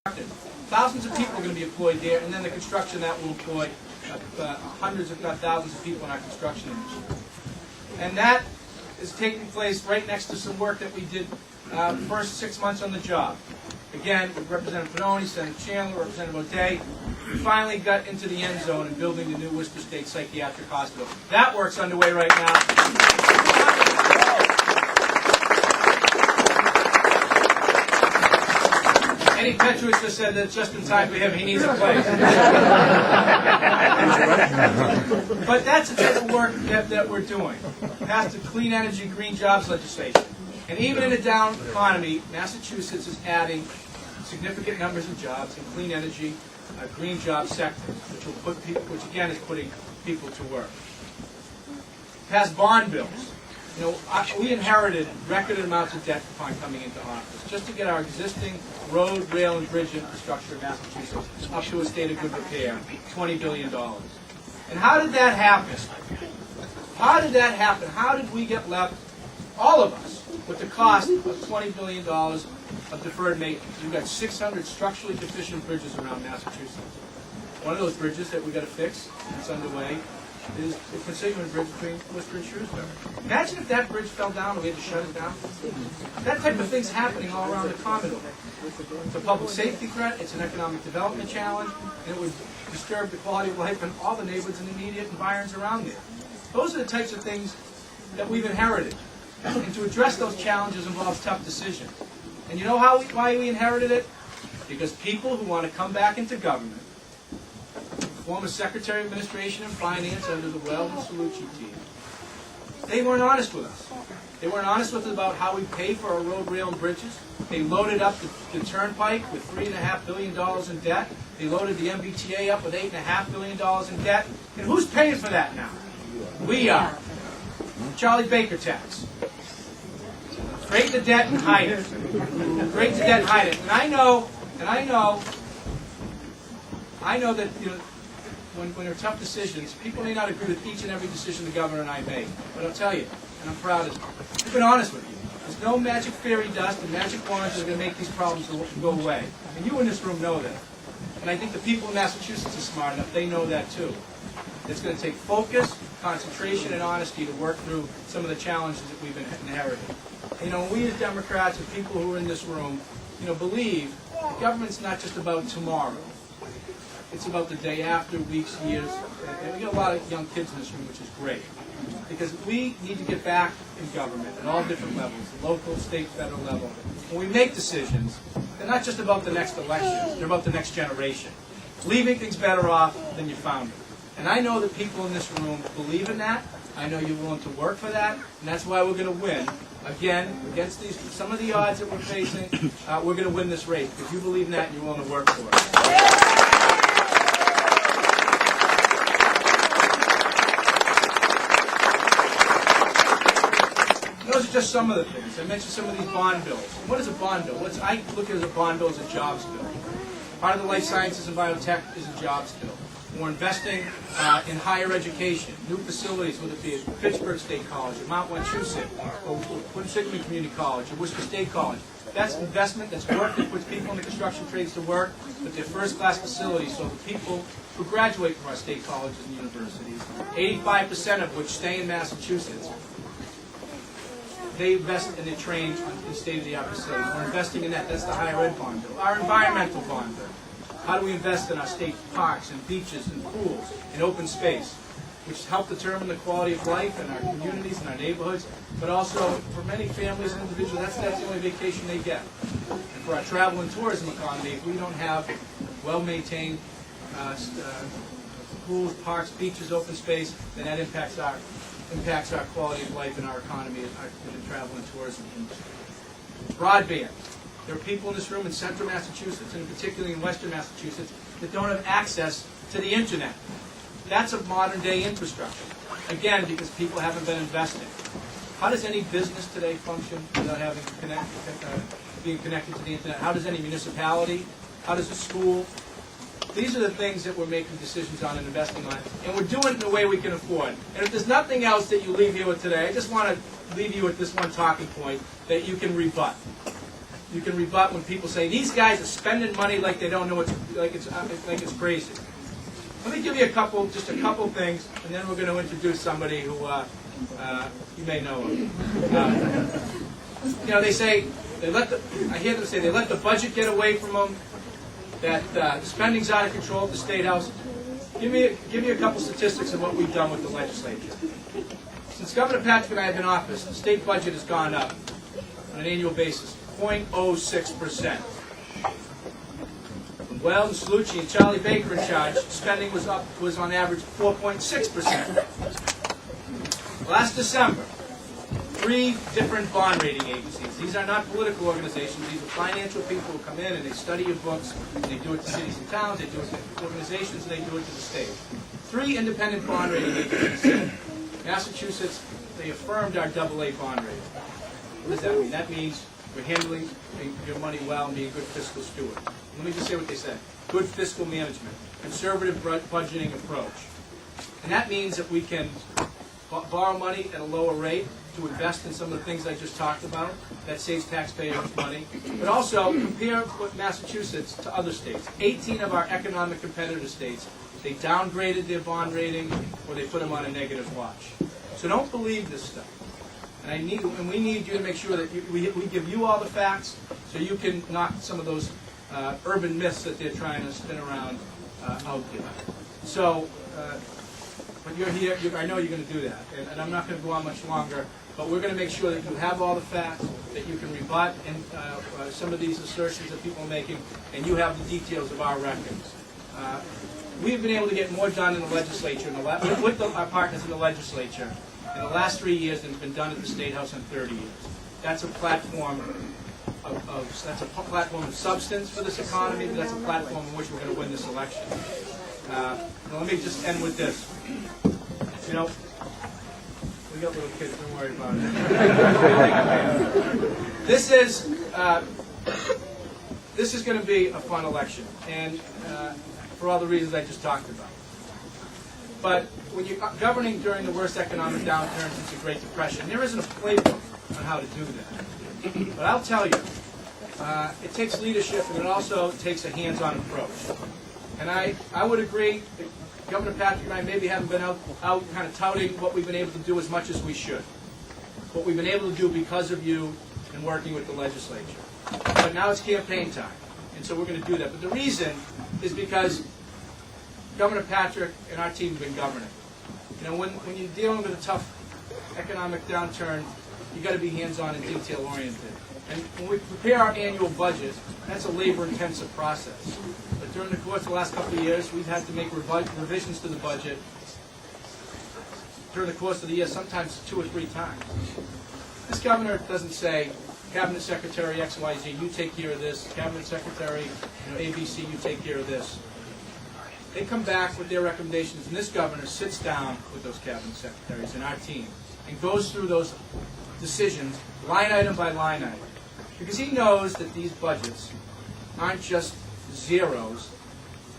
Thousands of people are going to be employed there, and then the construction that will employ hundreds, if not thousands, of people in our construction industry. And that is taking place right next to some work that we did the first 6 months on the job. Again, with Representative Pannoni, Senator Chandler, Representative O'Day, we finally got into the end zone in building the new Worcester State Psychiatric Hospital. That work's underway right now. Any Petrovich just said that just in time for him, he needs a place. But that's the type of work that we're doing. Passed the clean energy, green jobs legislation. And even in a down economy, Massachusetts is adding significant numbers of jobs in clean energy, green job sectors, which will put people, which again is putting people to work. Passed bond bills. You know, we inherited record amounts of debt upon coming into office, just to get our existing road, rail, and bridge infrastructure in Massachusetts up to a state of good repair, $20 billion. And how did that happen? How did that happen? How did we get left, all of us, with the cost of $20 billion of deferred maintenance? We've got 600 structurally deficient bridges around Massachusetts. One of those bridges that we've got to fix, that's underway, is the continuing bridge between Worcester and Shrewsbury. Imagine if that bridge fell down and we had to shut it down. That type of thing's happening all around the Commodore. It's a public safety threat, it's an economic development challenge, and it would disturb the quality of life in all the neighborhoods and immediate environs around there. Those are the types of things that we've inherited. And to address those challenges involves tough decisions. And you know why we inherited it? Because people who want to come back into government, former Secretary of Administration and Finance under the Weld and Salucci team, they weren't honest with us. They weren't honest with us about how we pay for our road, rail, and bridges. They loaded up the turnpike with $3.5 billion in debt. They loaded the MBTA up with $8.5 billion in debt. And who's paying for that now? We are. Charlie Baker tax. Create the debt and hide it. Create the debt and hide it. And I know that, you know, when there are tough decisions, people may not agree with each and every decision the governor and I make. But I'll tell you, and I'm proud of it, I've been honest with you. There's no magic fairy dust and magic wands that are going to make these problems go away. And you in this room know that. And I think the people in Massachusetts are smart enough, they know that too. It's going to take focus, concentration, and honesty to work through some of the challenges that we've inherited. You know, we as Democrats and people who are in this room, you know, believe that government's not just about tomorrow. It's about the day after, weeks, years. And we got a lot of young kids in this room, which is great. Because we need to get back in government at all different levels, the local, state, federal level. When we make decisions, they're not just about the next election, they're about the next generation. Leaving things better off than you found them. And I know that people in this room believe in that. I know you're willing to work for that. And that's why we're going to win. Again, against some of the odds that we're facing, we're going to win this race. If you believe in that and you're willing to work for it. Those are just some of the things. I mentioned some of these bond bills. What is a bond bill? I look at it as a bond bill as a jobs bill. Part of the life sciences and biotech is a jobs bill. We're investing in higher education, new facilities, whether it be at Pittsburgh State College, or Mount Wachusett, or Quinsigamond Community College, or Worcester State College. That's investment, that's work that puts people in the construction trades to work, but they're first-class facilities, so the people who graduate from our state colleges and universities, 85% of which stay in Massachusetts, they invest and they train in state-of-the-art facilities. We're investing in that. That's the higher ed bond bill. Our environmental bond bill. How do we invest in our state parks and beaches and pools and open space, which help determine the quality of life in our communities and our neighborhoods, but also for many families and individuals, that's the only vacation they get. And for our travel and tourism economy, if we don't have well-maintained pools, parks, beaches, open space, then that impacts our quality of life in our economy in the travel and tourism industry. Broadband. There are people in this room in central Massachusetts, and particularly in western Massachusetts, that don't have access to the internet. That's a modern-day infrastructure. Again, because people haven't been investing. How does any business today function without being connected to the internet? How does any municipality? How does a school? These are the things that we're making decisions on and investing on, and we're doing it in a way we can afford. And if there's nothing else that you leave here with today, I just want to leave you with this one talking point that you can rebut. you can rebut when people say these guys are spending money like they don't know like it's crazy. Let me give you just a couple things, and then we're going to introduce somebody who you may know of. They say I hear them say they let the budget get away from them, that spending's out of control at the State House. Give me a couple statistics of what we've done with the legislature. Since Governor Patrick and I have been in office, the state budget has gone up on an annual basis, 0.06%. Well, Salucci and Charlie Baker in charge, spending was on average 4.6%. Last December, 3 different bond rating agencies. These are not political organizations. These are financial people who come in and they study your books. And they do it to cities and towns. They do it to organizations. And they do it to the state. 3 independent bond rating agencies said, Massachusetts, they affirmed our AA bond rating. What does that mean? That means we're handling your money well and being a good fiscal steward. Let me just say what they said. Good fiscal management, conservative budgeting approach. And that means that we can borrow money at a lower rate to invest in some of the things I just talked about. That saves taxpayers money. But also, compare Massachusetts to other states. 18 of our economic competitor states, they downgraded their bond rating or they put them on a negative watch. So don't believe this stuff. And we need you to make sure that we give you all the facts so you can knock some of those urban myths that they're trying to spin around out there. So, but you're here, I know you're going to do that, and I'm not going to go on much longer, but we're going to make sure that you have all the facts, that you can rebut some of these assertions that people are making, and you have the details of our records. We've been able to get more done in the legislature, with our partners in the legislature, in the last 3 years than has been done at the State House in 30 years. That's a platform of substance for this economy, but that's a platform in which we're going to win this election. Now let me just end with this. We got little kids, don't worry about it. This is going to be a fun election, and for all the reasons I just talked about. But when you're governing during the worst economic downturn since the Great Depression, there isn't a playbook on how to do that. But I'll tell you, it takes leadership, and it also takes a hands-on approach. And I would agree that Governor Patrick and I maybe haven't been out kind of touting what we've been able to do as much as we should. What we've been able to do because of you and working with the legislature. But now it's campaign time, and so we're going to do that. But the reason is because Governor Patrick and our team have been governing. When you're dealing with a tough economic downturn, you've got to be hands-on and detail-oriented. And when we prepare our annual budget, that's a labor-intensive process. But during the course of the last couple of years, we've had to make revisions to the budget during the course of the year, sometimes 2 or 3 times. This governor doesn't say, Cabinet Secretary XYZ, you take care of this. Cabinet Secretary ABC, you take care of this. They come back with their recommendations, and this governor sits down with those cabinet secretaries and our team and goes through those decisions line item by line item. Because he knows that these budgets aren't just zeros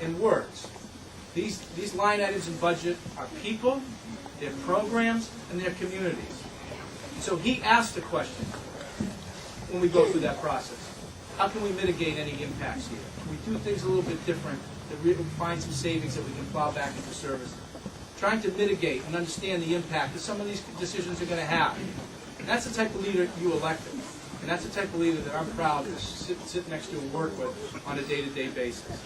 and words. These line items in budget are people, their programs, and their communities. So he asked the question when we go through that process. How can we mitigate any impacts here? Can we do things a little bit different to really find some savings that we can plow back into service? Trying to mitigate and understand the impact that some of these decisions are going to have. And that's the type of leader you elected. And that's the type of leader that I'm proud to sit next to and work with on a day-to-day basis.